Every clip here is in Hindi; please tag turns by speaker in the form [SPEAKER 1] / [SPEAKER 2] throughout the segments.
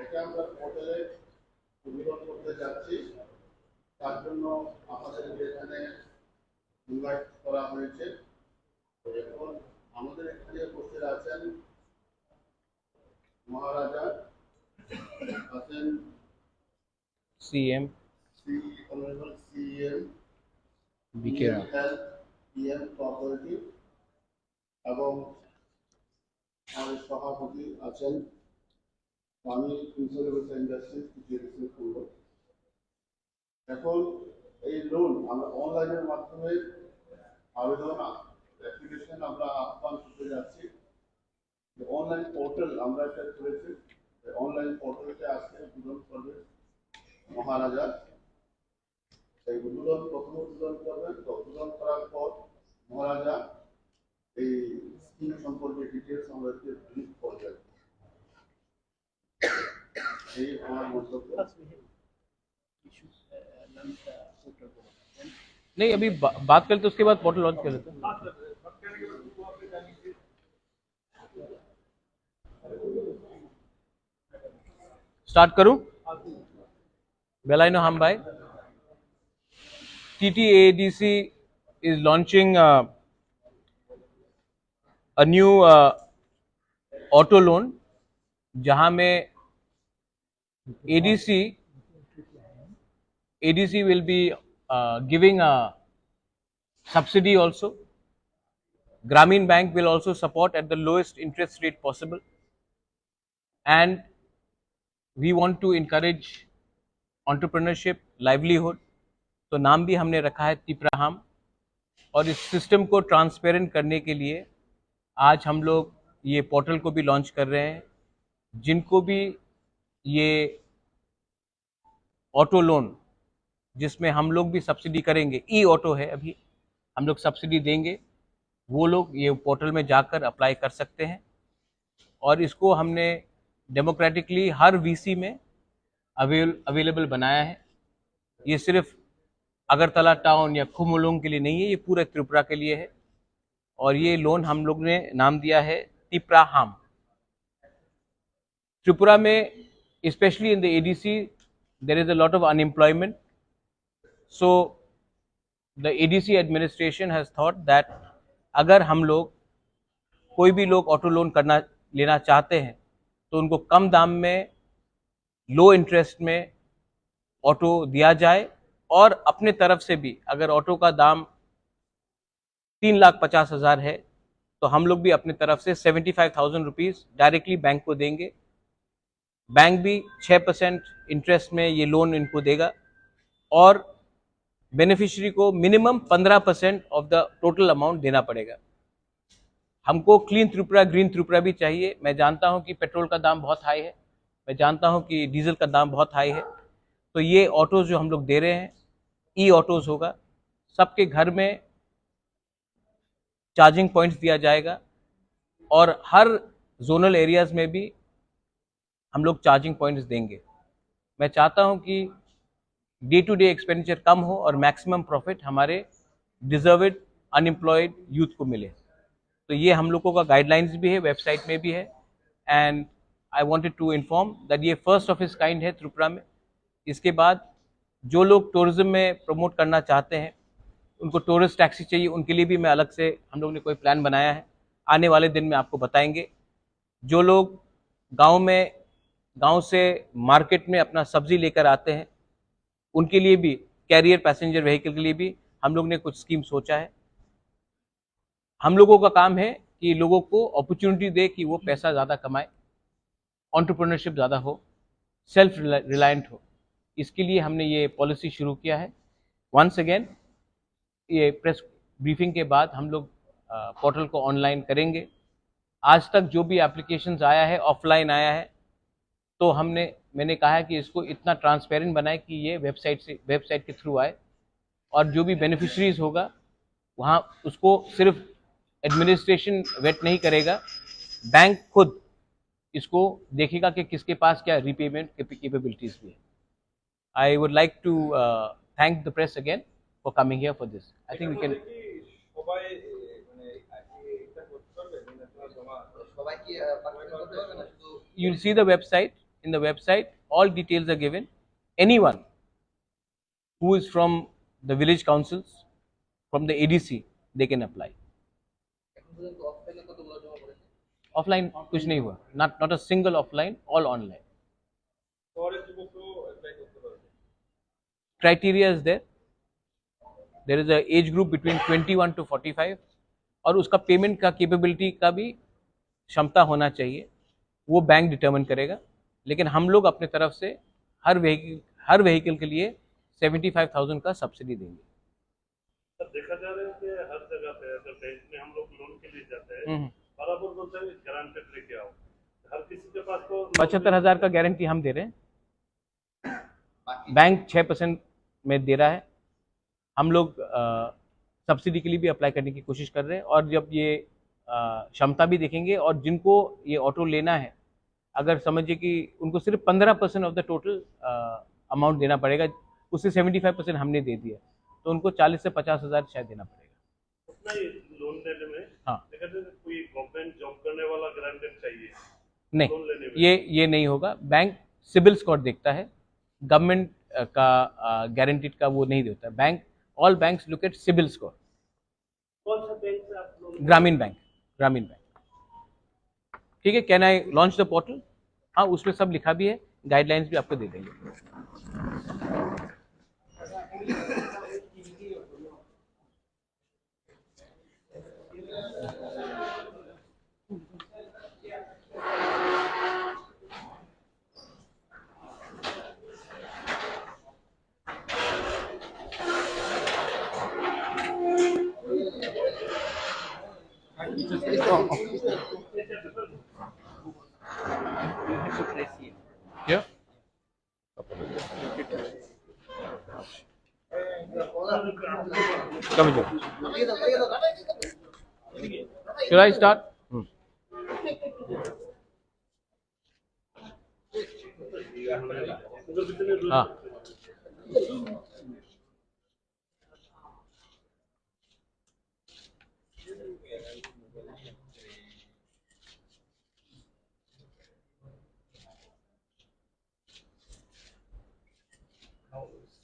[SPEAKER 1] এটা আমরা পোর্টালে উদ্বোধন করতে যাচ্ছি। তার জন্য আমাদের এখানে ইনভাইট করা হয়েছে। তো এখন আমাদের এখানে উপস্থিত আছেন মহারাজা, আছেন
[SPEAKER 2] CM
[SPEAKER 1] অনারেবল সিএম
[SPEAKER 2] বিকেরা
[SPEAKER 1] হেলথ পিএম কোঅপারেটিভ এবং আমাদের সভাপতি আছেন আমি ইন্স্যুরেন্স ইন্ডাস্ট্রি জিডিসি করব। এখন এই লোন আমরা অনলাইনের মাধ্যমে আবেদন অ্যাপ্লিকেশন আমরা আহ্বান করতে যাচ্ছি। অনলাইন পোর্টাল আমরা একটা করেছি, অনলাইন পোর্টালতে আজকে উদ্বোধন করবে মহারাজা। এই উদ্বোধন প্রথম উদ্বোধন করবেন। তো উদ্বোধন করার পর মহারাজা এই স্কিম সম্পর্কে ডিটেলস আমাদেরকে ব্রিফ করবেন। এই আমার মন্তব্য।
[SPEAKER 2] नहीं, अभी बात करते उसके बाद पोर्टल लॉन्च कर लेते हैं। स्टार्ट करूं? बेलाइनो हम भाई TTADC is launching a new auto loan जहां में ADC will be giving a subsidy also. Grameen Bank will also support at the lowest interest rate possible, and we want to encourage entrepreneurship, livelihood. तो नाम भी हमने रखा है तिप्राहम, और इस सिस्टम को ट्रांसपेरेंट करने के लिए आज हम लोग ये पोर्टल को भी लॉन्च कर रहे हैं। जिनको भी ये ऑटो लोन जिसमें हम लोग भी सब्सिडी करेंगे, ई ऑटो है, अभी हम लोग सब्सिडी देंगे, वो लोग ये पोर्टल में जाकर अप्लाई कर सकते हैं। और इसको हमने डेमोक्रेटिकली हर वीसी में अवेलेबल बनाया है। ये सिर्फ अगरतला टाउन या खुमुलुंग के लिए नहीं है, ये पूरे त्रिपुरा के लिए है। और ये लोन हम लोग ने नाम दिया है तिप्राहम। त्रिपुरा में especially in the ADC there is a lot of unemployment, so the ADC administration has thought that अगर हम लोग कोई भी लोग ऑटो लोन लेना चाहते हैं तो उनको कम दाम में लो इंटरेस्ट में ऑटो दिया जाए, और अपने तरफ से भी अगर ऑटो का दाम 3,50,000 है तो हम लोग भी अपने तरफ से 75,000 रुपीज़ डायरेक्टली बैंक को देंगे। बैंक भी 6% इंटरेस्ट में ये लोन इनको देगा, और बेनिफिशियरी को minimum 15% of the total amount देना पड़ेगा। हमको क्लीन त्रिपुरा, ग्रीन त्रिपुरा भी चाहिए। मैं जानता हूं कि पेट्रोल का दाम बहुत हाई है, मैं जानता हूं कि डीजल का दाम बहुत हाई है, तो ये ऑटोज़ जो हम लोग दे रहे हैं ई ऑटोज़ होगा। सबके घर में चार्जिंग पॉइंट्स दिया जाएगा, और हर जोनल एरियाज़ में भी हम लोग चार्जिंग पॉइंट्स देंगे। मैं चाहता हूं कि डे टू डे एक्सपेंडिचर कम हो और मैक्सिमम प्रॉफिट हमारे डिजर्वेड अनएम्प्लॉयड यूथ को मिले। तो ये हम लोगों का गाइडलाइंस भी है, वेबसाइट में भी है। And I wanted to inform that ये फर्स्ट ऑफ इस काइंड है त्रिपुरा में। इसके बाद जो लोग टूरिज्म में प्रमोट करना चाहते हैं, उनको टूरिस्ट टैक्सी चाहिए, उनके लिए भी मैं अलग से हम लोग ने कोई प्लान बनाया है। आने वाले दिन में आपको बताएंगे। जो लोग गांव से मार्केट में अपना सब्जी लेकर आते हैं, उनके लिए भी कैरियर पैसेंजर व्हीकल के लिए भी हम लोग ने कुछ स्कीम सोचा है। हम लोगों का काम है कि लोगों को अपॉर्चुनिटी दे कि वो पैसा ज़्यादा कमाए, एंटरप्रेन्योरशिप ज़्यादा हो, सेल्फ रिलायंट हो। इसके लिए हमने ये पॉलिसी शुरू किया है। वंस अगेन ये प्रेस ब्रीफिंग के बाद हम लोग पोर्टल को ऑनलाइन करेंगे। आज तक जो भी एप्लीकेशंस आया है ऑफलाइन आया है, तो मैंने कहा है कि इसको इतना ट्रांसपेरेंट बनाए कि ये वेबसाइट के थ्रू आए। और जो भी बेनिफिशरीज होगा वहाँ उसको सिर्फ एडमिनिस्ट्रेशन वेट नहीं करेगा, बैंक खुद इसको देखेगा कि किसके पास क्या रीपेमेंट कैपेबिलिटीज भी है। I would like to thank the press again for coming here for this. I think we can you'll see the website. In the website all details are given. Anyone who is from the village councils, from the ADC, they can apply. Offline कुछ नहीं हुआ, not a single offline, all online. Criteria is there. There is a age group between 21 to 45 और उसका पेमेंट का कैपेबिलिटी का भी क्षमता होना चाहिए, वो बैंक डिटर्मिन करेगा। लेकिन हम लोग अपने तरफ से हर व्हीकल के लिए 75,000 का सब्सिडी देंगे।
[SPEAKER 3] सर देखा जा रहा है कि हर जगह पे अगर बैंक में हम लोग लोन के लिए जाते हैं बराबर बोलते हैं गारंटी लेके आओ, हर किसी के पास तो
[SPEAKER 2] 75,000 का गारंटी हम दे रहे हैं, बैंक 6% में दे रहा है। हम लोग सब्सिडी के लिए भी अप्लाई करने की कोशिश कर रहे हैं और जब ये क्षमता भी देखेंगे और जिनको ये ऑटो लेना है, अगर समझिए कि उनको सिर्फ 15% ऑफ द टोटल अमाउंट देना पड़ेगा, उससे 75% हमने दे दिया, तो उनको 40 से 50,000 शायद देना पड़ेगा
[SPEAKER 3] उतना ही लोन लेने में।
[SPEAKER 2] हाँ,
[SPEAKER 3] लेकिन कोई गवर्नमेंट जॉब करने वाला गारंटर चाहिए
[SPEAKER 2] नहीं,
[SPEAKER 3] लोन लेने में।
[SPEAKER 2] ये नहीं होगा। बैंक सिबिल स्कोर देखता है, गवर्नमेंट का गारंटीड का वो नहीं देता। Bank, all banks look at CIBIL score.
[SPEAKER 3] कौन सा बैंक से आप लोन?
[SPEAKER 2] ग्रामीण बैंक। ठीक है, can I launch the portal? हाँ, उसमें सब लिखा भी है, गाइडलाइंस भी आपको दे देंगे। Yeah. Come here. Should I start? हाँ,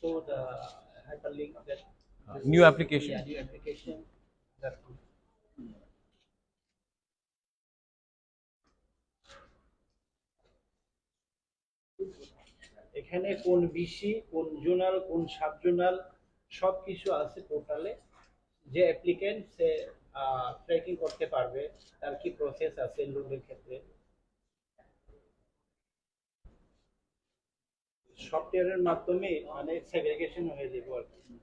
[SPEAKER 4] So the hyperlink that
[SPEAKER 2] new application.
[SPEAKER 4] new application that এখানে কোন বিসি, কোন জোনাল, কোন সাব জোনাল সব কিছু আছে পোর্টালে। যে অ্যাপ্লিকেন্ট সে ট্র্যাকিং করতে পারবে তার কি প্রসেস আছে লোনের ক্ষেত্রে। সফটওয়্যারের মাধ্যমে মানে সেগ্রিগেশন হয়ে যাবে আর কি,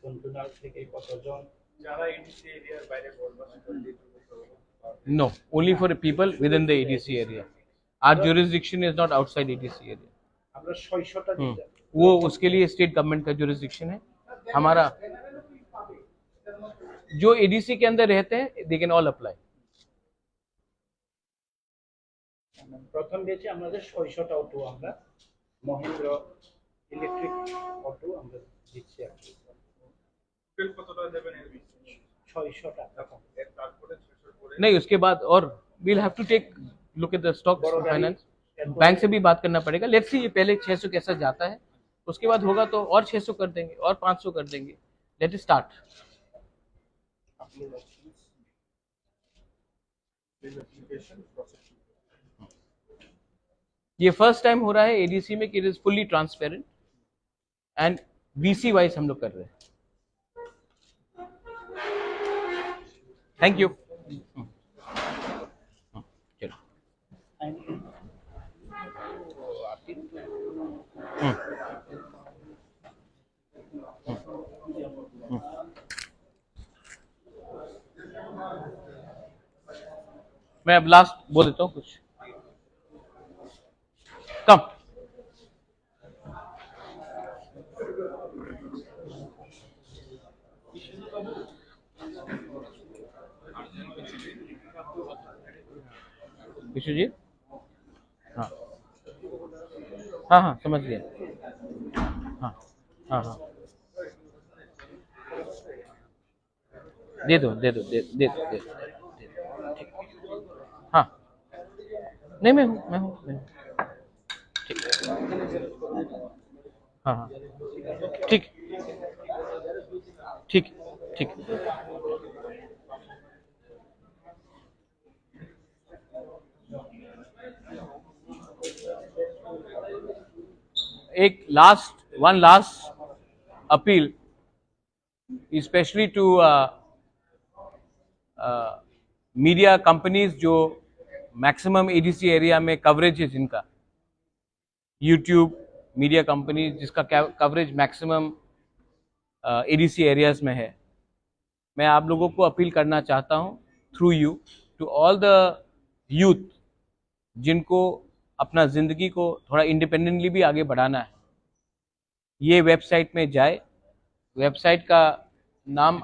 [SPEAKER 4] কোন জোনাল থেকে কতজন যারা এডিসি এরিয়ার বাইরে বসবাস করে।
[SPEAKER 2] No, only for people within the ADC area. Our jurisdiction is not outside ADC area.
[SPEAKER 4] আমরা 600টা দিতে
[SPEAKER 2] वो उसके लिए स्टेट गवर्नमेंट का जुरिस्डिक्शन है। हमारा जो एडीसी के अंदर रहते हैं, दे कैन ऑल अप्लाई।
[SPEAKER 4] প্রথম বেচে আমাদের 600টা অটো আমরা মহেন্দ্র ইলেকট্রিক অটো আমরা দিচ্ছি আর কি।
[SPEAKER 3] বিল কত টাকা দেবেন এর বিল?
[SPEAKER 4] 600 টাকা।
[SPEAKER 3] তারপরে 600 করে
[SPEAKER 2] नहीं, उसके बाद और we'll have to take look at the stock finance, bank से भी बात करना पड़ेगा। लेट्स सी, ये पहले 600 कैसा जाता है, उसके बाद होगा तो और 600 कर देंगे और 500 कर देंगे। Let it start. ये फर्स्ट टाइम हो रहा है एडीसी में कि it is fully transparent and VC wise हम लोग कर रहे हैं। Thank you. चलो। मैं अब लास्ट बोल देता हूँ कुछ। कम विश्वजीत। हाँ हाँ हाँ समझ गया। हाँ हाँ हाँ दे दो दे दो दे दे दो दे दो, दे दो, ठीक। हाँ नहीं मैं हूँ ठीक। हाँ हाँ ठीक ठीक ठीक। एक one last appeal specially to media companies जो मैक्सिमम एडीसी एरिया में कवरेज है जिनका, यूट्यूब मीडिया कंपनी जिसका कवरेज मैक्सिमम एडीसी एरियाज में है। मैं आप लोगों को अपील करना चाहता हूं through you to all the youth जिनको अपना ज़िंदगी को थोड़ा इंडिपेंडेंटली भी आगे बढ़ाना है, ये वेबसाइट में जाए। वेबसाइट का नाम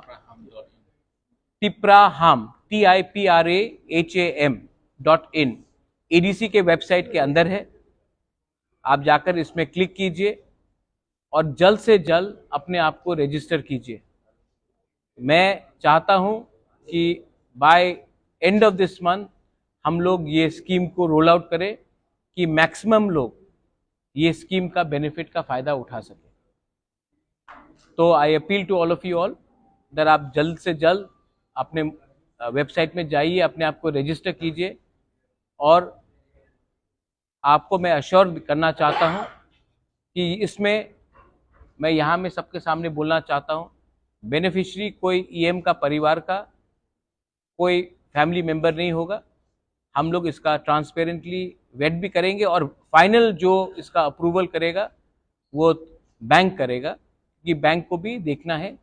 [SPEAKER 2] tipraham TIPRAHAM.in एडीसी के वेबसाइट के अंदर है। आप जाकर इसमें क्लिक कीजिए और जल्द से जल्द अपने आप को रजिस्टर कीजिए। मैं चाहता हूं कि by end of this month हम लोग ये स्कीम को रोल आउट करें कि मैक्सिमम लोग ये स्कीम का बेनिफिट का फायदा उठा सके। तो I appeal to all of you all that आप जल्द से जल्द अपने वेबसाइट में जाइए, अपने आप को रजिस्टर कीजिए। और आपको मैं अश्योर करना चाहता हूं कि इसमें मैं यहाँ में सबके सामने बोलना चाहता हूं, बेनिफिशियरी कोई ईएम का परिवार का कोई फैमिली मेंबर नहीं होगा। हम लोग इसका ट्रांसपेरेंटली वेट भी करेंगे और फाइनल जो इसका अप्रूवल करेगा वो बैंक करेगा, कि बैंक को भी देखना है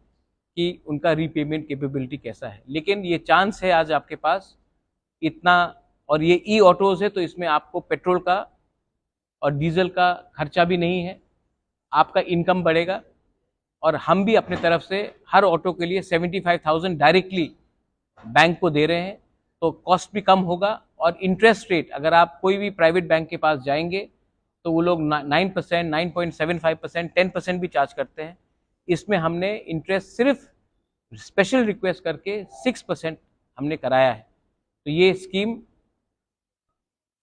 [SPEAKER 2] कि उनका रीपेमेंट कैपेबिलिटी कैसा है। लेकिन ये चांस है आज आपके पास इतना, और ये ई ऑटोज है तो इसमें आपको पेट्रोल का और डीजल का खर्चा भी नहीं है, आपका इनकम बढ़ेगा। और हम भी अपने तरफ से हर ऑटो के लिए 75,000 डायरेक्टली बैंक को दे रहे हैं, तो कॉस्ट भी कम होगा। और इंटरेस्ट रेट अगर आप कोई भी प्राइवेट बैंक के पास जाएंगे तो वो लोग 9%, 9.75%, 10% भी चार्ज करते हैं। इसमें हमने इंटरेस्ट सिर्फ स्पेशल रिक्वेस्ट करके 6% हमने कराया है। तो ये स्कीम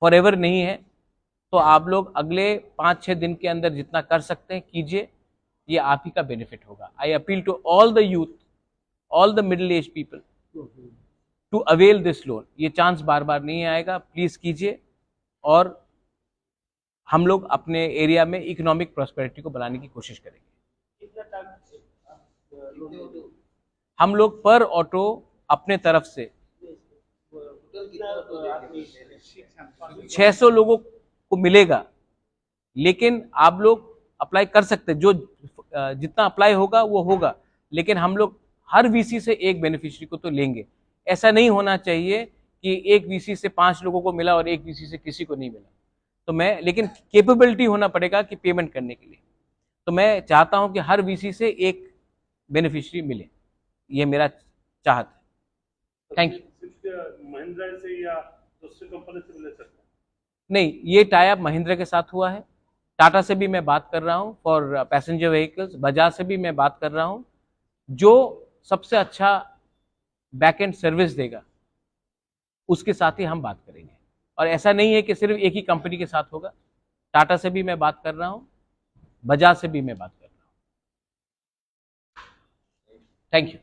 [SPEAKER 2] फॉरएवर नहीं है, तो आप लोग अगले 5-6 दिन के अंदर जितना कर सकते हैं कीजिए, ये आप ही का बेनिफिट होगा। I appeal to all the youth, all the middle age people to avail this loan. ये चांस बार बार नहीं आएगा, प्लीज कीजिए। और हम लोग अपने एरिया में इकोनॉमिक प्रॉस्पेरिटी को बनाने की कोशिश करेंगे। हम लोग पर ऑटो अपने तरफ से 600 लोगों को मिलेगा, लेकिन आप लोग अप्लाई कर सकते, जो जितना अप्लाई होगा वो होगा, लेकिन हम लोग हर वीसी से एक बेनिफिशियरी को तो लेंगे। ऐसा नहीं होना चाहिए कि एक वीसी से 5 लोगों को मिला और एक वीसी से किसी को नहीं मिला। तो मैं, लेकिन कैपेबिलिटी होना पड़ेगा कि पेमेंट करने के लिए। तो मैं चाहता हूं कि हर वीसी से एक बेनिफिशियरी मिले, ये मेरा चाहत है। Thank you.
[SPEAKER 3] महिंद्रा से या दूसरी कंपनी से मिल सकते हैं?
[SPEAKER 2] नहीं, ये टाई अप महिंद्रा के साथ हुआ है, टाटा से भी मैं बात कर रहा हूँ फॉर पैसेंजर व्हीकल्स, बजाज से भी मैं बात कर रहा हूँ। जो सबसे अच्छा बैक एंड सर्विस देगा उसके साथ ही हम बात करेंगे। और ऐसा नहीं है कि सिर्फ एक ही कंपनी के साथ होगा, टाटा से भी मैं बात कर रहा हूँ, बजाज से भी मैं बात कर रहा हूँ। Thank you.